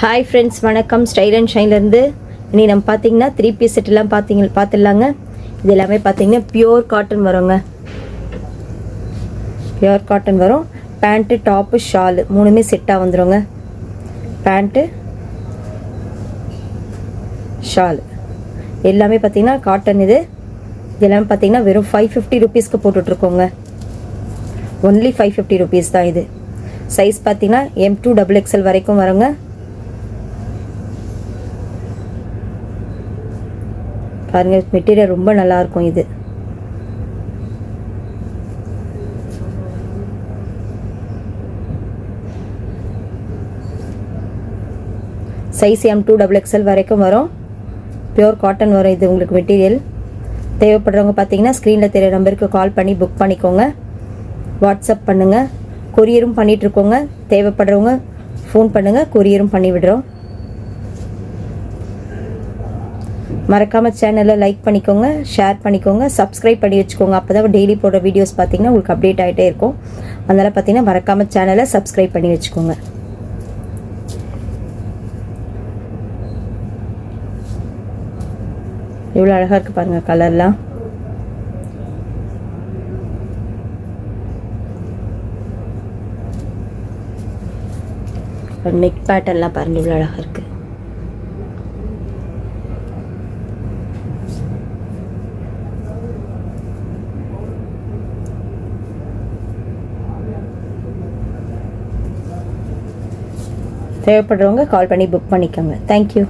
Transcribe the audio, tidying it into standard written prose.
Hi friends, வணக்கம். Style and ஷைன்லேருந்து இனி நம்ம பார்த்தீங்கன்னா 3 பீஸ் செட்டெல்லாம் பார்த்துடலாங்க. இது எல்லாமே பார்த்தீங்கன்னா பியோர் காட்டன் வருங்க. பியோர் காட்டன் வரும். பேண்ட்டு, டாப்பு, ஷாலு மூணுமே செட்டாக வந்துடுங்க. பேண்ட்டு, ஷாலு எல்லாமே பார்த்தீங்கன்னா காட்டன். இது எல்லாமே பார்த்தீங்கன்னா வெறும் 550 ருபீஸ்க்கு போட்டுட்ருக்கோங்க. ஒன்லி 550 ருபீஸ் தான். இது சைஸ் பார்த்தீங்கன்னா M2 XXL வரைக்கும் வருங்க. பாருங்கள், மெட்டீரியல் ரொம்ப நல்லாயிருக்கும். இது சைஸ் M2 XXL வரைக்கும் வரும். பியோர் காட்டன் வரும். இது உங்களுக்கு மெட்டீரியல் தேவைப்படுறவங்க பார்த்தீங்கன்னா ஸ்க்ரீனில் தெரிய நம்பருக்கு கால் பண்ணி புக் பண்ணிக்கோங்க. வாட்ஸ்அப் பண்ணுங்கள். கொரியரும் பண்ணிகிட்ருக்கோங்க. தேவைப்படுறவங்க ஃபோன் பண்ணுங்கள், கொரியரும் பண்ணி விடுறோம். மறக்காமல் சேனலை லைக் பண்ணிக்கோங்க, ஷேர் பண்ணிக்கோங்க, சப்ஸ்கிரைப் பண்ணி வச்சுக்கோங்க. அப்போ தான் டெய்லி போடுற வீடியோஸ் பார்த்தீங்கன்னா உங்களுக்கு அப்டேட் ஆகிட்டே இருக்கும். அதனால் பார்த்தீங்கன்னா மறக்காமல் சேனலை சப்ஸ்கிரைப் பண்ணி வச்சுக்கோங்க. இவ்வளோ அழகாக இருக்குது பாருங்கள் கலர்லாம். நெக் பேட்டர்ன்லாம் பாருங்கள், இவ்வளோ அழகாக இருக்குது. தேவைப்படுறவங்க கால் பண்ணி புக் பண்ணிக்கோங்க. தேங்க்யூ.